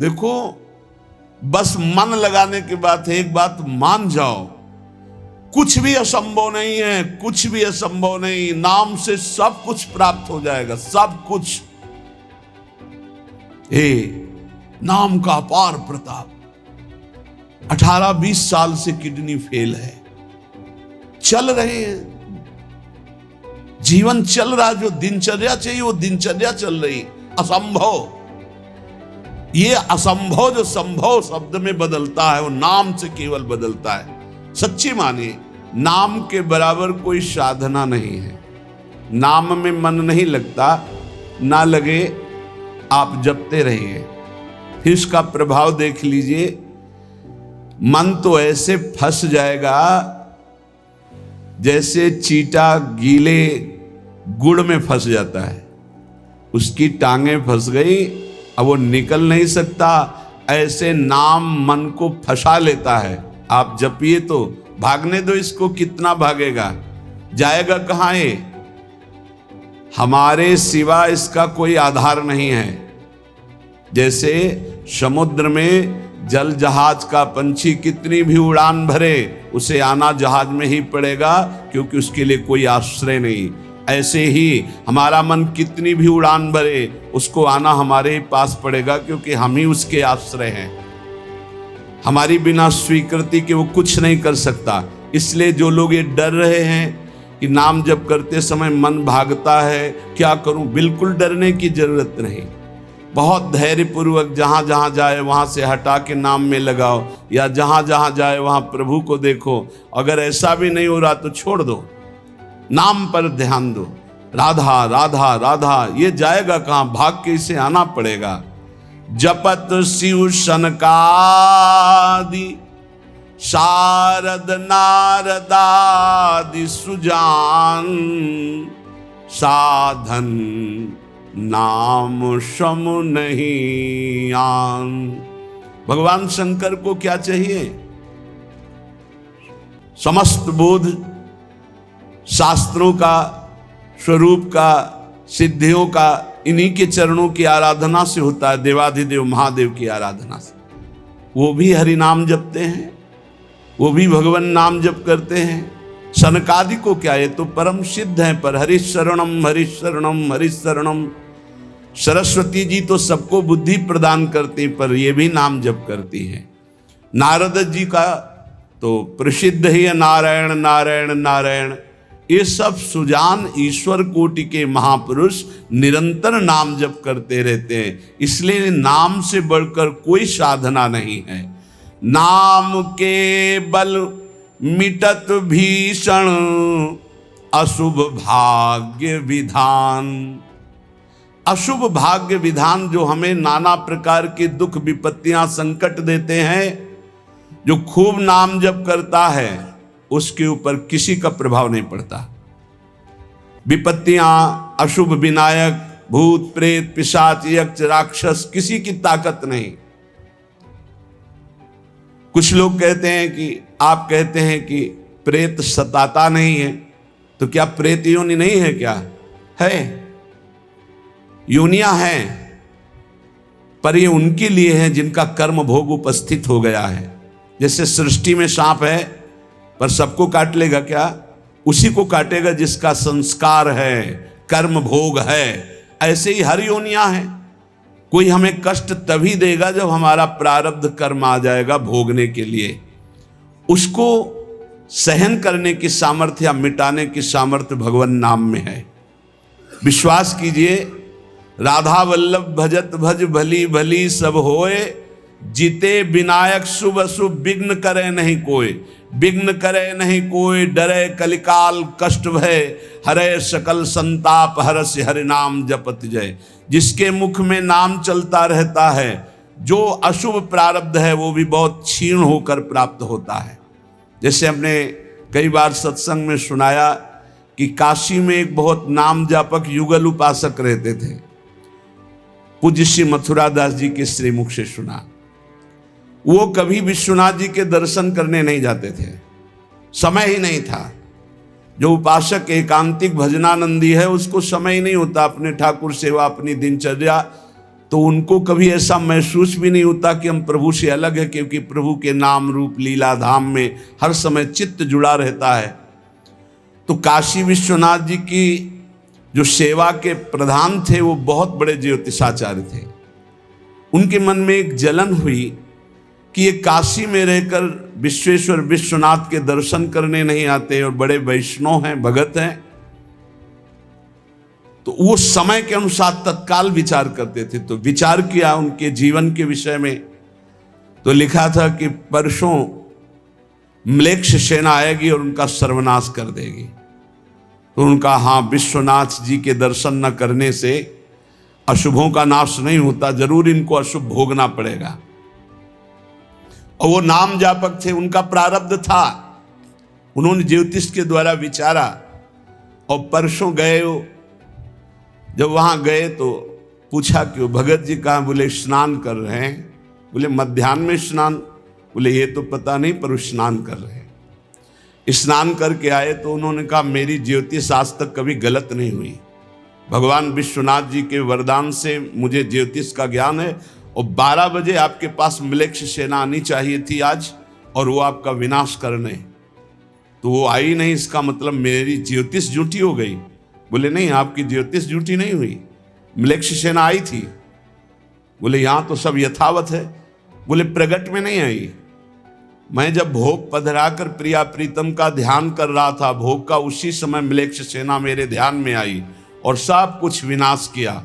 देखो, बस मन लगाने की बात है। एक बात मान जाओ, कुछ भी असंभव नहीं है, कुछ भी असंभव नहीं। नाम से सब कुछ प्राप्त हो जाएगा, सब कुछ। नाम का अपार प्रताप। 18-20 साल से किडनी फेल है, चल रहे हैं, जीवन चल रहा। जो दिनचर्या चाहिए वो दिनचर्या चल रही। असंभव, ये असंभव जो संभव शब्द में बदलता है वो नाम से केवल बदलता है। सच्ची मानिए, नाम के बराबर कोई साधना नहीं है। नाम में मन नहीं लगता, ना लगे आप जपते रहिए, फिर इसका प्रभाव देख लीजिए। मन तो ऐसे फंस जाएगा जैसे चींटा गीले गुड़ में फंस जाता है। उसकी टांगें फंस गई, अब वो निकल नहीं सकता। ऐसे नाम मन को फंसा लेता है। आप जपिए तो भागने दो इसको, कितना भागेगा, जाएगा कहां ये? हमारे सिवा इसका कोई आधार नहीं है। जैसे समुद्र में जल जहाज का पंछी कितनी भी उड़ान भरे, उसे आना जहाज में ही पड़ेगा, क्योंकि उसके लिए कोई आश्रय नहीं। ऐसे ही हमारा मन कितनी भी उड़ान भरे, उसको आना हमारे पास पड़ेगा, क्योंकि हम ही उसके आश्रय हैं। हमारी बिना स्वीकृति के वो कुछ नहीं कर सकता। इसलिए जो लोग ये डर रहे हैं कि नाम जप करते समय मन भागता है, क्या करूं, बिल्कुल डरने की जरूरत नहीं। बहुत धैर्यपूर्वक जहां जहां जाए वहां से हटा के नाम में लगाओ, या जहां जहां जाए वहां प्रभु को देखो। अगर ऐसा भी नहीं हो रहा तो छोड़ दो, नाम पर ध्यान दो। राधा राधा राधा, ये जाएगा कहां, भाग के इसे आना पड़ेगा। जपत शिव सनकादि शारद नारदादि सुजान, साधन नाम सम नहीं आन। भगवान शंकर को क्या चाहिए? समस्त बोध, शास्त्रों का, स्वरूप का, सिद्धियों का, इन्हीं के चरणों की आराधना से होता है। देवाधिदेव महादेव की आराधना से। वो भी हरि नाम जपते हैं, वो भी भगवान नाम जप करते हैं। सनकादि को क्या, ये तो परम सिद्ध है, पर हरिशरणम हरिशरणम हरिशरणम। सरस्वती जी तो सबको बुद्धि प्रदान करती, पर ये भी नाम जप करती हैं। नारद जी का तो प्रसिद्ध ही है नारायण नारायण नारायण। ये सब सुजान ईश्वर कोटि के महापुरुष निरंतर नाम जप करते रहते हैं। इसलिए नाम से बढ़कर कोई साधना नहीं है। नाम के बल मिटत भीषण अशुभ भाग्य विधान। अशुभ भाग्य विधान जो हमें नाना प्रकार के दुख विपत्तियां संकट देते हैं, जो खूब नाम जप करता है उसके ऊपर किसी का प्रभाव नहीं पड़ता। विपत्तियां, अशुभ विनायक, भूत प्रेत पिशाच यक्ष राक्षस, किसी की ताकत नहीं। कुछ लोग कहते हैं कि, आप कहते हैं कि प्रेत सताता नहीं है, तो क्या प्रेत योनि नहीं है? क्या है? योनियां हैं, पर ये उनके लिए है जिनका कर्म भोग उपस्थित हो गया है। जैसे सृष्टि में सांप है, पर सबको काट लेगा क्या? उसी को काटेगा जिसका संस्कार है, कर्म भोग है। ऐसे ही हर योनियां हैं। कोई हमें कष्ट तभी देगा जब हमारा प्रारब्ध कर्म आ जाएगा भोगने के लिए। उसको सहन करने की सामर्थ्य या मिटाने की सामर्थ्य भगवान नाम में है। विश्वास कीजिए, राधा वल्लभ भजत भज भली भली सब होए, जीते विनायक शुभ अशुभ विघ्न करे नहीं कोई। विघ्न करे नहीं कोई, डरे कलिकाल कष्ट भय, हरे सकल संताप हरस हरि नाम जपत जय। जिसके मुख में नाम चलता रहता है, जो अशुभ प्रारब्ध है वो भी बहुत क्षीण होकर प्राप्त होता है। जैसे हमने कई बार सत्संग में सुनाया कि काशी में एक बहुत नाम जापक युगल उपासक रहते थे। पूज्य श्री मथुरा दास जी के श्रीमुख से सुना। वो कभी विश्वनाथ जी के दर्शन करने नहीं जाते थे, समय ही नहीं था। जो उपासक एकांतिक भजनानंदी है उसको समय ही नहीं होता, अपने ठाकुर सेवा, अपनी दिनचर्या तो उनको कभी ऐसा महसूस भी नहीं होता कि हम प्रभु से अलग है, क्योंकि प्रभु के नाम रूप लीला धाम में हर समय चित्त जुड़ा रहता है। तो काशी विश्वनाथ जी की जो सेवा के प्रधान थे वो बहुत बड़े ज्योतिषाचार्य थे। उनके मन में एक जलन हुई कि ये काशी में रहकर विश्वेश्वर विश्वनाथ के दर्शन करने नहीं आते और बड़े वैष्णव हैं, भगत हैं। तो वो समय के अनुसार तत्काल विचार करते थे। तो विचार किया उनके जीवन के विषय में, तो लिखा था कि परसों म्लेच्छ सेना आएगी और उनका सर्वनाश कर देगी। तो उनका हाँ, विश्वनाथ जी के दर्शन न करने से अशुभों का नाश नहीं होता, जरूर इनको अशुभ भोगना पड़ेगा। और वो नाम जापक थे, उनका प्रारब्ध था। उन्होंने ज्योतिष के द्वारा विचारा और परसों गए। जब वहां गए तो पूछा कि वो भगत जी कहाँ? बोले स्नान कर रहे हैं। बोले मध्याह्न में स्नान? बोले ये तो पता नहीं, पर स्नान कर रहे हैं। स्नान करके आए तो उन्होंने कहा मेरी ज्योतिष आज तक कभी गलत नहीं हुई। भगवान विश्वनाथ जी के वरदान से मुझे ज्योतिष का ज्ञान है, और 12 बजे आपके पास म्लेच्छ सेना आनी चाहिए थी आज, और वो आपका विनाश करने, तो वो आई नहीं। इसका मतलब मेरी ज्योतिष झूठी हो गई। बोले नहीं, आपकी ज्योतिष झूठी नहीं हुई, म्लेच्छ सेना आई थी। बोले यहां तो सब यथावत है। बोले प्रगट में नहीं आई। मैं जब भोग पधराकर प्रिया प्रीतम का ध्यान कर रहा था, भोग का उसी समय म्लेच्छ सेना मेरे ध्यान में आई और सब कुछ विनाश किया।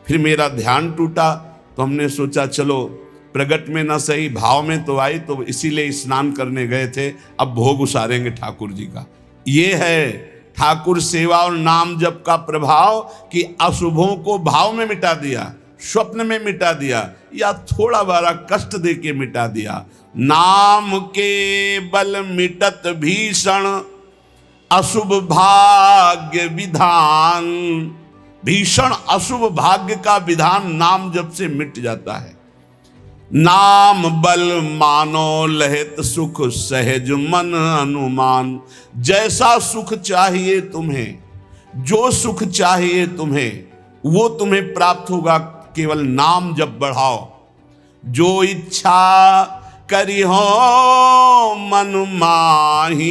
फिर मेरा ध्यान टूटा, तो हमने सोचा चलो प्रगट में न सही, भाव में तो आई, तो इसीलिए स्नान करने गए थे, अब भोग उसारेंगे ठाकुर जी का। ये है ठाकुर सेवा और नाम जप का प्रभाव, कि अशुभों को भाव में मिटा दिया, स्वप्न में मिटा दिया, या थोड़ा बड़ा कष्ट दे के मिटा दिया। नाम के बल मिटत भीषण अशुभ भाग्य विधान। भीषण अशुभ भाग्य का विधान नाम जप से मिट जाता है। नाम बल मानो लहित सुख सहज मन अनुमान। जैसा सुख चाहिए तुम्हें, जो सुख चाहिए तुम्हें, वो तुम्हें प्राप्त होगा, केवल नाम जब बढ़ाओ। जो इच्छा करी हो मन माही,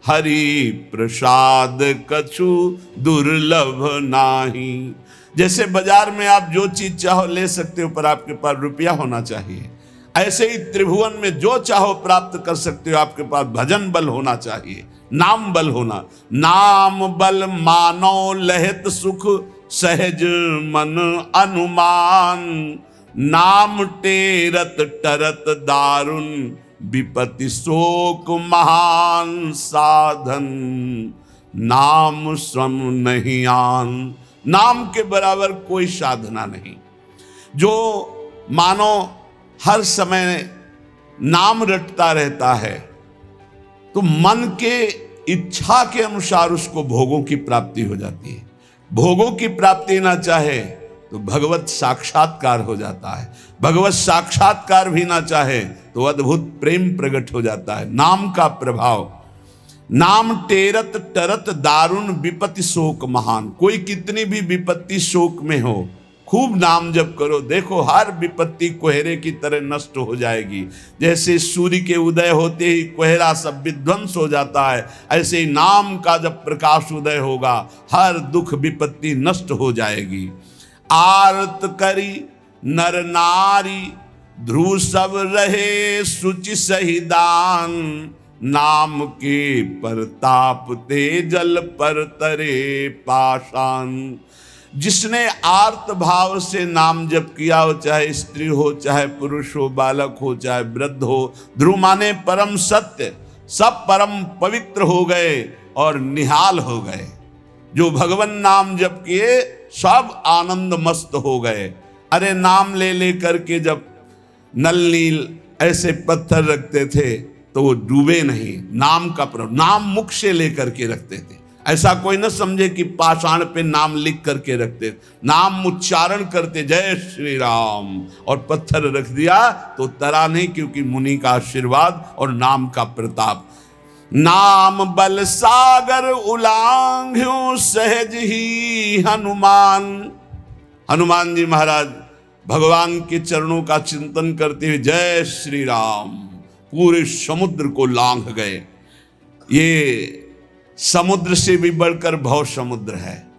हरि प्रसाद कछु दुर्लभ नाही। जैसे बाजार में आप जो चीज चाहो ले सकते हो, पर आपके पास रुपया होना चाहिए। ऐसे ही त्रिभुवन में जो चाहो प्राप्त कर सकते हो, आपके पास भजन बल होना चाहिए, नाम बल होना। नाम बल मानो लहित सुख सहज मन अनुमान। नाम टेरत टरत दारुण विपत्ति शोक महान साधन। नाम श्रम नहीं आन। नाम के बराबर कोई साधना नहीं। जो मानो हर समय नाम रटता रहता है, तो मन के इच्छा के अनुसार उसको भोगों की प्राप्ति हो जाती है। भोगों की प्राप्ति ना चाहे तो भगवत साक्षात्कार हो जाता है। भगवत साक्षात्कार भी ना चाहे तो अद्भुत प्रेम प्रकट हो जाता है। नाम का प्रभाव। नाम टेरत टरत दारुण विपत्ति शोक महान। कोई कितनी भी विपत्ति शोक में हो, खूब नाम जप करो, देखो हर विपत्ति कोहरे की तरह नष्ट हो जाएगी। जैसे सूर्य के उदय होते ही कोहरा सब विध्वंस हो जाता है, ऐसे ही नाम का जब प्रकाश उदय होगा, हर दुख विपत्ति नष्ट हो जाएगी। आरत करी नर नारी, ध्रुव सब रहे सुचि सही दान। नाम के परताप ते जल पर तरे पाषाण। जिसने आर्त भाव से नाम जप किया हो, चाहे स्त्री हो, चाहे पुरुष हो, बालक हो, चाहे वृद्ध हो, ध्रुव माने परम सत्य, सब परम पवित्र हो गए और निहाल हो गए। जो भगवान नाम जप किए सब आनंद मस्त हो गए। अरे नाम ले ले करके जब नल नील ऐसे पत्थर रखते थे तो वो डूबे नहीं। नाम का प्रभाव, नाम मुख से लेकर के रखते थे। ऐसा कोई न समझे कि पाषाण पे नाम लिख करके रखते, नाम उच्चारण करते, जय श्री राम, और पत्थर रख दिया तो तरा नहीं, क्योंकि मुनि का आशीर्वाद और नाम का प्रताप। नाम बल सागर उलांघ्यो सहज ही हनुमान। हनुमान जी महाराज भगवान के चरणों का चिंतन करते हुए जय श्री राम पूरे समुद्र को लांघ गए। ये समुद्र से भी बढ़कर भव समुद्र है।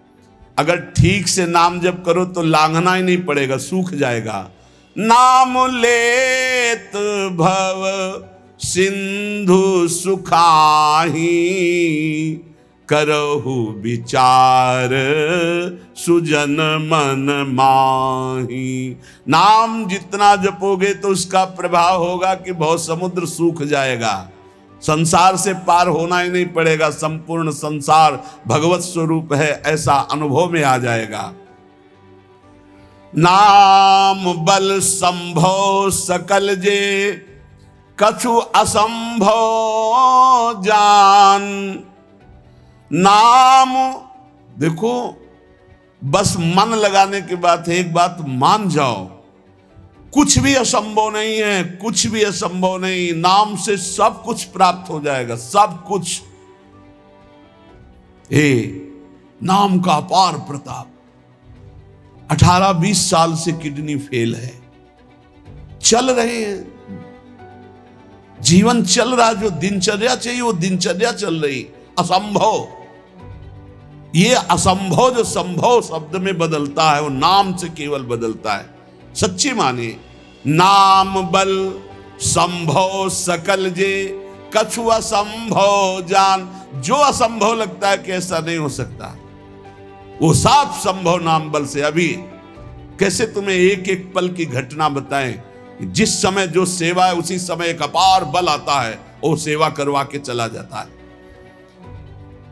अगर ठीक से नाम जप करो तो लांघना ही नहीं पड़ेगा, सूख जाएगा। नाम लेत भव सिंधु सुखाही, करहु विचार सुजन मन माही। नाम जितना जपोगे तो उसका प्रभाव होगा कि भव समुद्र सूख जाएगा, संसार से पार होना ही नहीं पड़ेगा, संपूर्ण संसार भगवत स्वरूप है ऐसा अनुभव में आ जाएगा। नाम बल संभव सकल जे, कछु असंभव जान। नाम देखो, बस मन लगाने की बात है। एक बात मान जाओ, कुछ भी असंभव नहीं है, कुछ भी असंभव नहीं। नाम से सब कुछ प्राप्त हो जाएगा, सब कुछ। नाम का अपार प्रताप। 18-20 साल से किडनी फेल है, चल रहे हैं, जीवन चल रहा, जो दिनचर्या चाहिए वो दिनचर्या चल रही। असंभव, ये असंभव जो संभव शब्द में बदलता है वो नाम से केवल बदलता है। सच्ची माने, नाम बल संभव सकल जे, कछु असंभव जान। जो असंभव लगता है कि ऐसा नहीं हो सकता, वो साफ संभव नाम बल से। अभी कैसे तुम्हें एक एक पल की घटना बताएं, जिस समय जो सेवा है उसी समय एक अपार बल आता है, वो सेवा करवा के चला जाता है।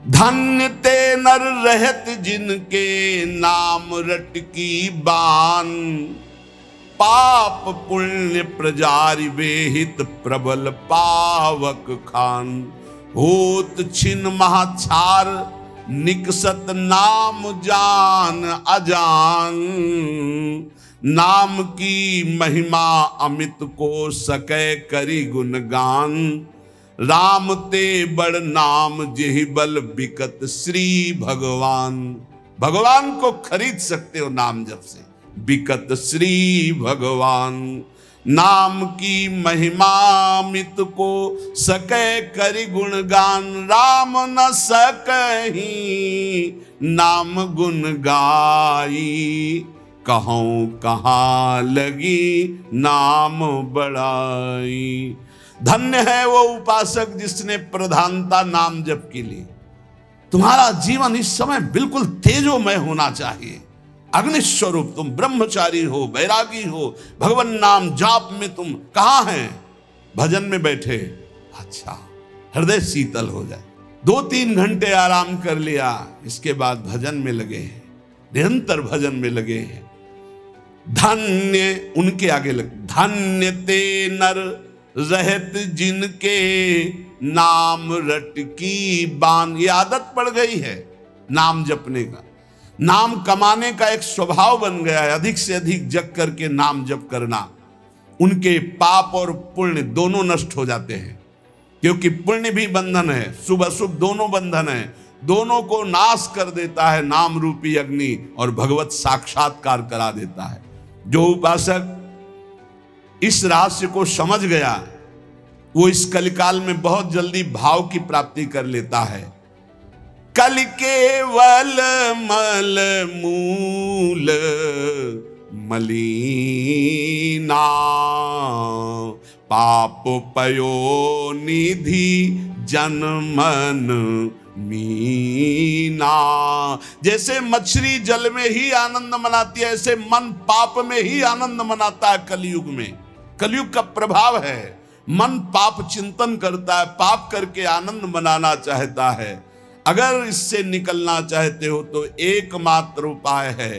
धन्य ते नर रहत जिनके, नाम रट की बान। पाप पुण्य प्रजारि वेहित, प्रबल पावक खान। होत छिन महाछार, निकसत नाम जान अजान। नाम की महिमा अमित को, सकै करी गुणगान। राम ते बड़ नाम, जेहि बल बिकत श्री भगवान। भगवान को खरीद सकते हो नाम जप से, बिकत श्री भगवान। नाम की महिमा मित को, सकै करि गुणगान। राम न सकहि नाम गुण गाई, कहूँ कहाँ लगी नाम बड़ाई। धन्य है वो उपासक जिसने प्रधानता नाम जप के लिए। तुम्हारा जीवन इस समय बिल्कुल तेजोमय होना चाहिए। अग्नि स्वरूप तुम ब्रह्मचारी हो, बैरागी हो, भगवान नाम जाप में तुम कहाँ हैं? भजन में बैठे। अच्छा, हृदय शीतल हो जाए। 2-3 घंटे आराम कर लिया, इसके बाद भजन में लगे हैं, निरंतर भजन में लगे हैं। धन्य, उनके आगे लग, धन्य ते नर रहत जिनके, नाम रट की बान। ये आदत पड़ गई है नाम जपने का, नाम कमाने का एक स्वभाव बन गया है। अधिक से अधिक जग करके नाम जप करना, उनके पाप और पुण्य दोनों नष्ट हो जाते हैं। क्योंकि पुण्य भी बंधन है, शुभ अशुभ दोनों बंधन है, दोनों को नाश कर देता है नाम रूपी अग्नि, और भगवत साक्षात्कार करा देता है। जो उपासक इस रहस्य को समझ गया, वो इस कलिकाल में बहुत जल्दी भाव की प्राप्ति कर लेता है। कल केवल मल मूल मलीना, पाप पयो निधि जनमन मीना। जैसे मछली जल में ही आनंद मनाती है, ऐसे मन पाप में ही आनंद मनाता है। कलयुग में, कलयुग का प्रभाव है, मन पाप चिंतन करता है, पाप करके आनंद मनाना चाहता है। अगर इससे निकलना चाहते हो तो एकमात्र उपाय है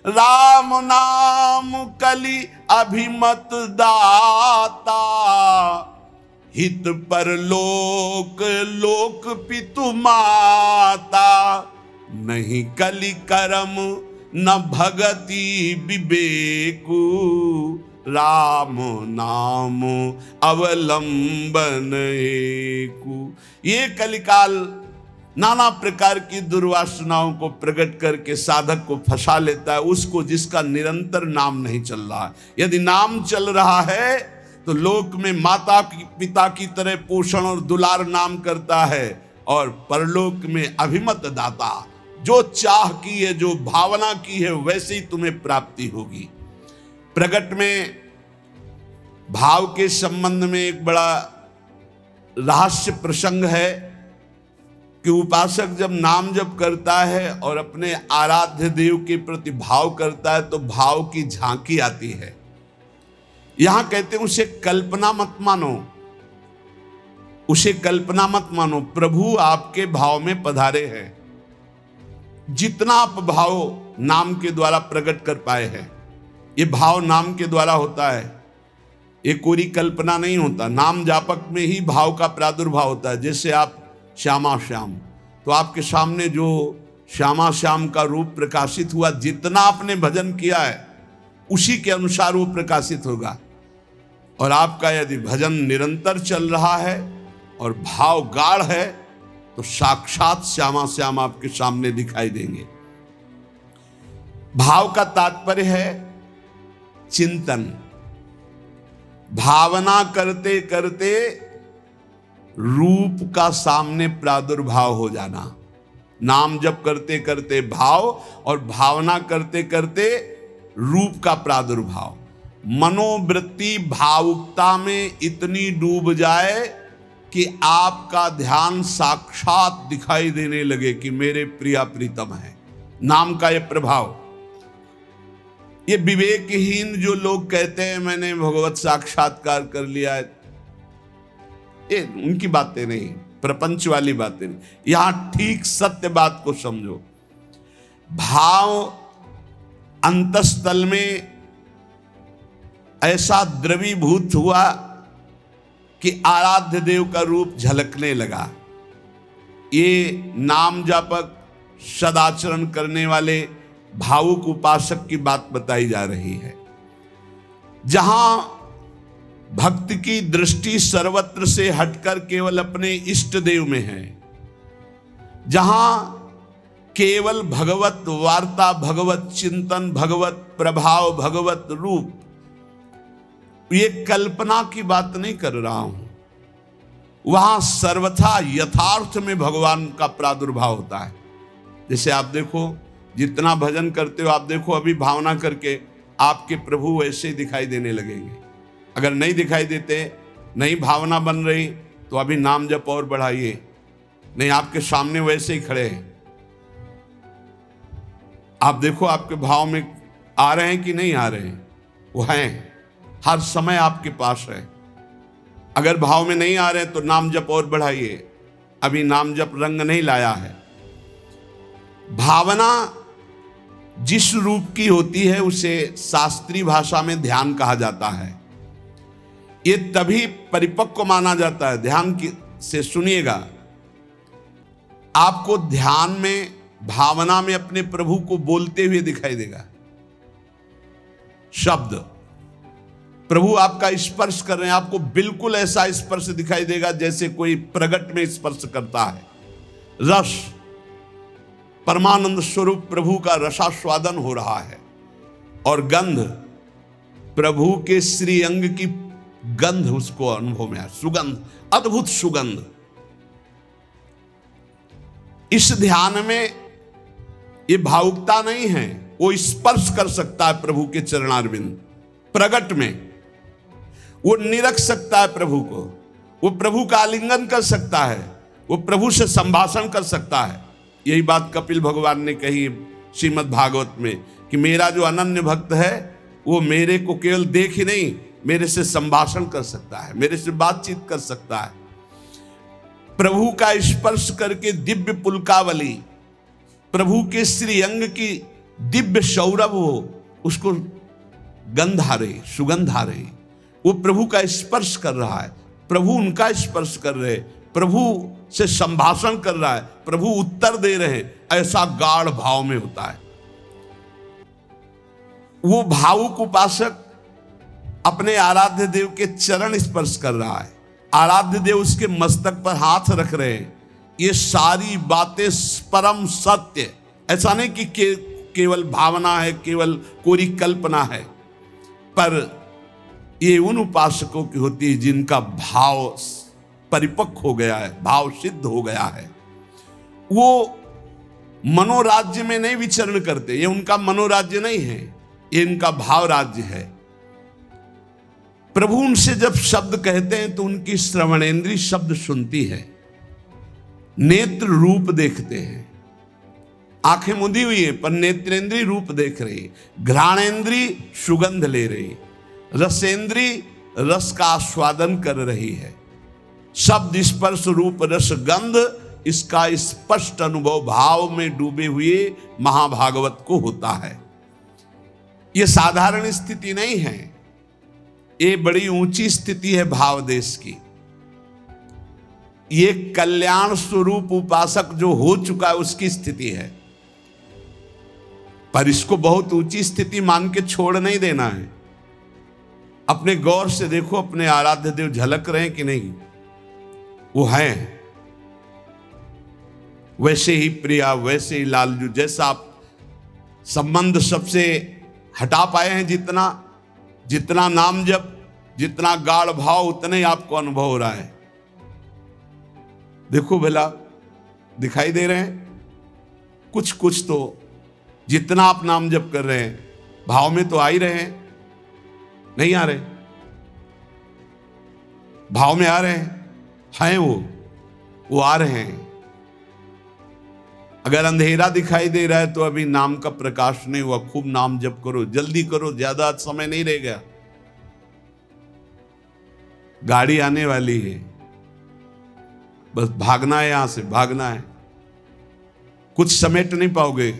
राम नाम कलि अभिमत दाता। हित पर लोक लोक पितु माता, नहीं कलि कर्म न भगति विवेकु। राम नाम अवलंबन एकु। ये कलिकाल नाना प्रकार की दुर्वासनाओं को प्रकट करके साधक को फंसा लेता है, उसको जिसका निरंतर नाम नहीं चल रहा है। यदि नाम चल रहा है तो लोक में माता पिता की तरह पोषण और दुलार नाम करता है, और परलोक में अभिमत दाता, जो चाह की है, जो भावना की है, वैसे ही तुम्हें प्राप्ति होगी। प्रकट में भाव के संबंध में एक बड़ा रहस्य प्रसंग है कि उपासक जब नाम जप करता है और अपने आराध्य देव के प्रति भाव करता है तो भाव की झांकी आती है। यहां कहते हैं उसे कल्पना मत मानो, उसे कल्पना मत मानो, प्रभु आपके भाव में पधारे हैं। जितना आप भाव नाम के द्वारा प्रकट कर पाए हैं, ये भाव नाम के द्वारा होता है, ये कोई कल्पना नहीं होता। नाम जापक में ही भाव का प्रादुर्भाव होता है। जैसे आप श्यामा श्याम, तो आपके सामने जो श्यामा श्याम का रूप प्रकाशित हुआ, जितना आपने भजन किया है उसी के अनुसार वो प्रकाशित होगा। और आपका यदि भजन निरंतर चल रहा है और भाव गाढ़ है तो साक्षात श्यामा श्याम आपके सामने दिखाई देंगे। भाव का तात्पर्य है चिंतन। भावना करते करते रूप का सामने प्रादुर्भाव हो जाना। नाम जप करते करते भाव, और भावना करते करते रूप का प्रादुर्भाव। मनोवृत्ति भावुकता में इतनी डूब जाए कि आपका ध्यान साक्षात दिखाई देने लगे कि मेरे प्रिया प्रीतम है। नाम का यह प्रभाव। ये विवेकहीन जो लोग कहते हैं मैंने भगवत साक्षात्कार कर लिया है, ये उनकी बातें नहीं, प्रपंच वाली बातें नहीं। यहां ठीक सत्य बात को समझो। भाव अंतस्थल में ऐसा द्रवीभूत हुआ कि आराध्य देव का रूप झलकने लगा। ये नाम जापक सदाचरण करने वाले भावुक उपासक की बात बताई जा रही है। जहां भक्त की दृष्टि सर्वत्र से हटकर केवल अपने इष्ट देव में है, जहां केवल भगवत वार्ता, भगवत चिंतन, भगवत प्रभाव, भगवत रूप, ये कल्पना की बात नहीं कर रहा हूं, वहां सर्वथा यथार्थ में भगवान का प्रादुर्भाव होता है। जैसे आप देखो, जितना भजन करते हो, आप देखो अभी भावना करके आपके प्रभु वैसे ही दिखाई देने लगेंगे। अगर नहीं दिखाई देते, नहीं भावना बन रही, तो अभी नाम जप और बढ़ाइए, नहीं आपके सामने वैसे ही खड़े हैं। आप देखो आपके भाव में आ रहे हैं कि नहीं आ रहे हैं, वो हैं, हर समय आपके पास है। अगर भाव में नहीं आ रहे हैं तो नाम जप और बढ़ाइए, अभी नाम जप रंग नहीं लाया है। भावना जिस रूप की होती है उसे शास्त्रीय भाषा में ध्यान कहा जाता है। ये तभी परिपक्व माना जाता है। ध्यान से सुनिएगा, आपको ध्यान में, भावना में अपने प्रभु को बोलते हुए दिखाई देगा। शब्द प्रभु आपका स्पर्श कर रहे हैं, आपको बिल्कुल ऐसा स्पर्श दिखाई देगा जैसे कोई प्रगट में स्पर्श करता है। रस, परमानंद स्वरूप प्रभु का रसास्वादन हो रहा है। और गंध, प्रभु के श्री अंग की गंध उसको अनुभव में है, सुगंध, अद्भुत सुगंध। इस ध्यान में ये भावुकता नहीं है, वो स्पर्श कर सकता है प्रभु के चरणारविंद। प्रगट में वो निरख सकता है प्रभु को, वो प्रभु का आलिंगन कर सकता है, वो प्रभु से संभाषण कर सकता है। यही बात कपिल भगवान ने कही श्रीमद् भागवत में कि मेरा जो अनन्य भक्त है वो मेरे को केवल देख ही नहीं, मेरे से संभाषण कर सकता है, मेरे से बातचीत कर सकता है। प्रभु का स्पर्श करके दिव्य पुलकावली, प्रभु के श्री अंग की दिव्य सौरभ हो, उसको गंध आ रही, सुगंध आ रही, वो प्रभु का स्पर्श कर रहा है, प्रभु उनका स्पर्श कर रहे, प्रभु से संभाषण कर रहा है, प्रभु उत्तर दे रहे हैं, ऐसा गाढ़ भाव में होता है। वो भावुक उपासक अपने आराध्य देव के चरण स्पर्श कर रहा है, आराध्य देव उसके मस्तक पर हाथ रख रहे हैं, ये सारी बातें परम सत्य, ऐसा नहीं कि केवल भावना है, केवल कोरी कल्पना है, पर ये उन उपासकों की होती है जिनका भाव परिपक्व हो गया है, भाव सिद्ध हो गया है। वो मनोराज्य में नहीं विचरण करते, ये उनका मनोराज्य नहीं है, ये इनका भाव राज्य है। प्रभु उनसे जब शब्द कहते हैं तो उनकी श्रवणेंद्री शब्द सुनती है, नेत्र रूप देखते हैं, आंखें मुदी हुई है पर नेत्रेंद्री रूप देख रही, घ्राणेंद्री सुगंध ले रही, रसेंद्री रस का आस्वादन कर रही है। शब्द स्पर्श रूप रस गंध, इसका स्पष्ट अनुभव भाव में डूबे हुए महाभागवत को होता है। यह साधारण स्थिति नहीं है, ये बड़ी ऊंची स्थिति है भाव देश की। ये कल्याण स्वरूप उपासक जो हो चुका है उसकी स्थिति है, पर इसको बहुत ऊंची स्थिति मान के छोड़ नहीं देना है। अपने गौर से देखो, अपने आराध्य देव झलक रहे हैं कि नहीं? वो हैं वैसे ही प्रिया, वैसे ही लालजू, जैसा आप संबंध सबसे हटा पाए हैं, जितना नाम जप, जितना गाढ़ भाव, उतने ही आपको अनुभव हो रहा है। देखो भला, दिखाई दे रहे हैं कुछ तो, जितना आप नाम जप कर रहे हैं भाव में तो आ ही रहे हैं, नहीं आ रहे? भाव में आ रहे हैं वो आ रहे हैं। अगर अंधेरा दिखाई दे रहा है तो अभी नाम का प्रकाश नहीं हुआ। खूब नाम जप करो, जल्दी करो, ज्यादा समय नहीं रह गया, गाड़ी आने वाली है, बस भागना है, यहां से भागना है। कुछ समेट नहीं पाओगे,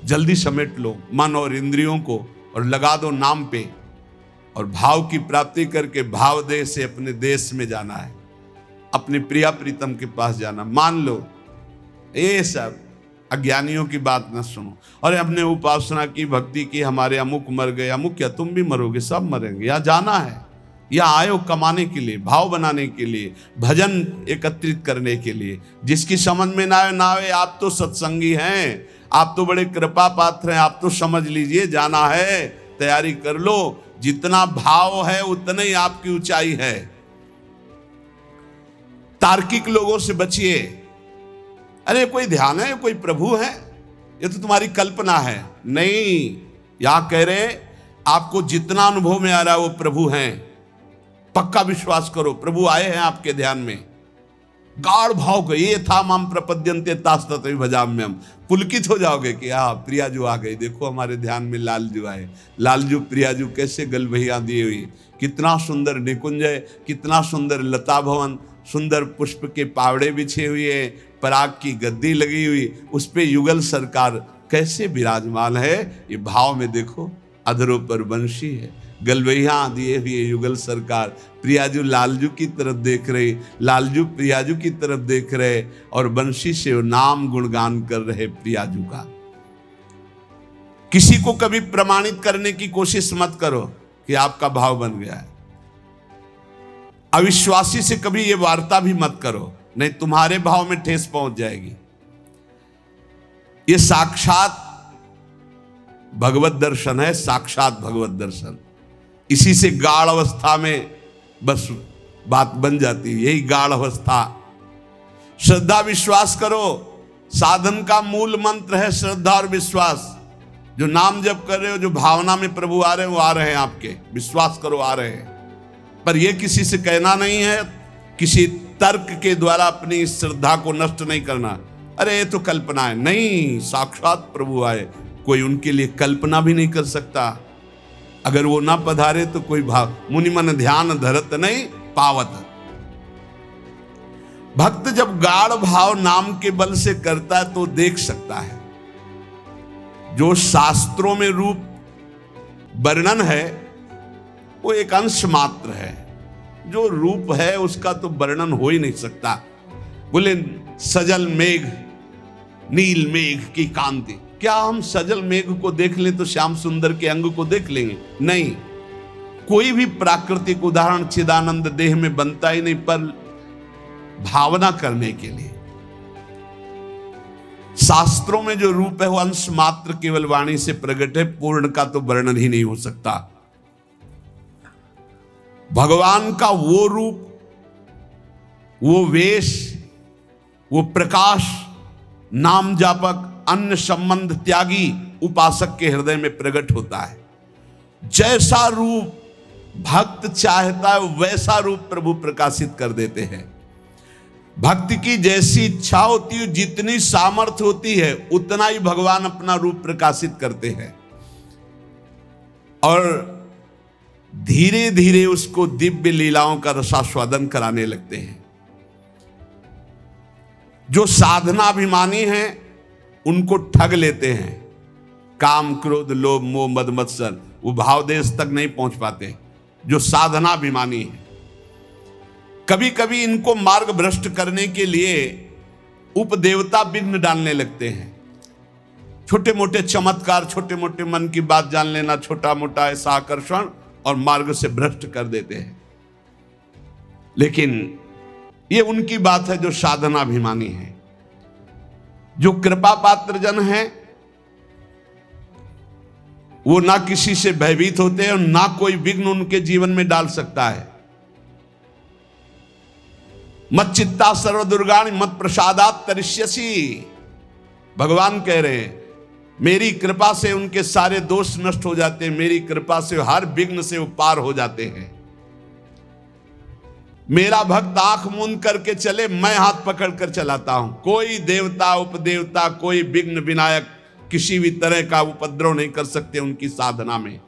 जल्दी समेट लो मन और इंद्रियों को और लगा दो नाम पे, और भाव की प्राप्ति करके भाव देश से अपने देश में जाना है, अपने प्रिया प्रीतम के पास जाना। मान लो ये सब अज्ञानियों की बात न सुनो। और हमने उपासना की, भक्ति की, हमारे अमुक मर गए, अमुक क्या, तुम भी मरोगे, सब मरेंगे। यहाँ जाना है, यहाँ आयो कमाने के लिए, भाव बनाने के लिए, भजन एकत्रित करने के लिए। जिसकी समझ में ना आए, आप तो सत्संगी हैं, आप तो बड़े कृपा पात्र हैं, आप तो समझ लीजिए, जाना है, तैयारी कर लो। जितना भाव है उतनी ही आपकी ऊंचाई है। तार्किक लोगों से बचिए। अरे कोई ध्यान है, कोई प्रभु है, ये तो तुम्हारी कल्पना है। नहीं, यहां कह रहे आपको जितना अनुभव में आ रहा है वो प्रभु हैं। पक्का विश्वास करो, प्रभु आए हैं आपके ध्यान में। गाढ़ भाव को, ये था माम प्रपद्यन्ते तास्तते भजाम्यहम्। पुलकित हो जाओगे कि हाँ, प्रियाजू आ गई, देखो हमारे ध्यान में लालजू आए। लालजू प्रियाजू कैसे गलबहिया दी हुई, कितना सुंदर निकुंज, कितना सुंदर लता भवन, सुंदर पुष्प के पावड़े बिछे हुए, पराग की गद्दी लगी हुई, उस पे युगल सरकार कैसे विराजमान है। ये भाव में देखो, अधरों पर बंशी है, गलबैया दिए हुए युगल सरकार, प्रियाजू लालजू की तरफ देख रहे, लालजू प्रियाजू की तरफ देख रहे, और बंशी से नाम गुणगान कर रहे प्रियाजू का। किसी को कभी प्रमाणित करने की कोशिश मत करो कि आपका भाव बन गया है। अविश्वासी से कभी ये वार्ता भी मत करो, नहीं तुम्हारे भाव में ठेस पहुंच जाएगी। ये साक्षात भगवत दर्शन है, साक्षात भगवत दर्शन। इसी से गाढ़ अवस्था में बस बात बन जाती है, यही गाढ़ अवस्था। श्रद्धा विश्वास करो, साधन का मूल मंत्र है श्रद्धा और विश्वास। जो नाम जप कर रहे हो, जो भावना में प्रभु आ रहे हैं, वो आ रहे हैं आपके, विश्वास करो आ रहे हैं। पर यह किसी से कहना नहीं है, किसी तर्क के द्वारा अपनी श्रद्धा को नष्ट नहीं करना। अरे ये तो कल्पना है, नहीं, साक्षात प्रभु आए, कोई उनके लिए कल्पना भी नहीं कर सकता। अगर वो ना पधारे तो कोई भाव, मुनि मन ध्यान धरत नहीं पावत। भक्त जब गाढ़ भाव नाम के बल से करता है तो देख सकता है। जो शास्त्रों में रूप वर्णन है वो एक अंश मात्र है, जो रूप है उसका तो वर्णन हो ही नहीं सकता। बोले सजल मेघ, नील मेघ की कांति, क्या हम सजल मेघ को देख लें तो श्याम सुंदर के अंग को देख लेंगे? नहीं, कोई भी प्राकृतिक उदाहरण चिदानंद देह में बनता ही नहीं, पर भावना करने के लिए, शास्त्रों में जो रूप है वो अंश मात्र केवल वाणी से प्रकट है, पूर्ण का तो वर्णन ही नहीं हो सकता। भगवान का वो रूप, वो वेश, वो प्रकाश नाम जापक अन्य संबंध त्यागी उपासक के हृदय में प्रकट होता है। जैसा रूप भक्त चाहता है वैसा रूप प्रभु प्रकाशित कर देते हैं। भक्ति की जैसी इच्छा होती है, जितनी सामर्थ्य होती है, उतना ही भगवान अपना रूप प्रकाशित करते हैं और धीरे धीरे उसको दिव्य लीलाओं का रसास्वादन कराने लगते हैं। जो साधनाभिमानी हैं उनको ठग लेते हैं। काम क्रोध लोभ मोह मद मत्सर वो भाव देश तक नहीं पहुंच पाते। जो साधनाभिमानी है, कभी कभी इनको मार्ग भ्रष्ट करने के लिए उपदेवता विघ्न डालने लगते हैं। छोटे मोटे चमत्कार, छोटे मोटे मन की बात जान लेना, छोटा मोटा ऐसा आकर्षण, और मार्ग से भ्रष्ट कर देते हैं। लेकिन ये उनकी बात है जो साधनाभिमानी है। जो कृपा पात्र जन है वो ना किसी से भयभीत होते हैं और ना कोई विघ्न उनके जीवन में डाल सकता है। मत चित्ता सर्व दुर्गाणि मत प्रसादात तरिष्यसि, भगवान कह रहे हैं मेरी कृपा से उनके सारे दोष नष्ट हो जाते हैं, मेरी कृपा से हर विघ्न से वो पार हो जाते हैं। मेरा भक्त आंख मूंद करके चले, मैं हाथ पकड़ कर चलाता हूं। कोई देवता उपदेवता कोई विघ्न विनायक किसी भी तरह का उपद्रव नहीं कर सकते उनकी साधना में।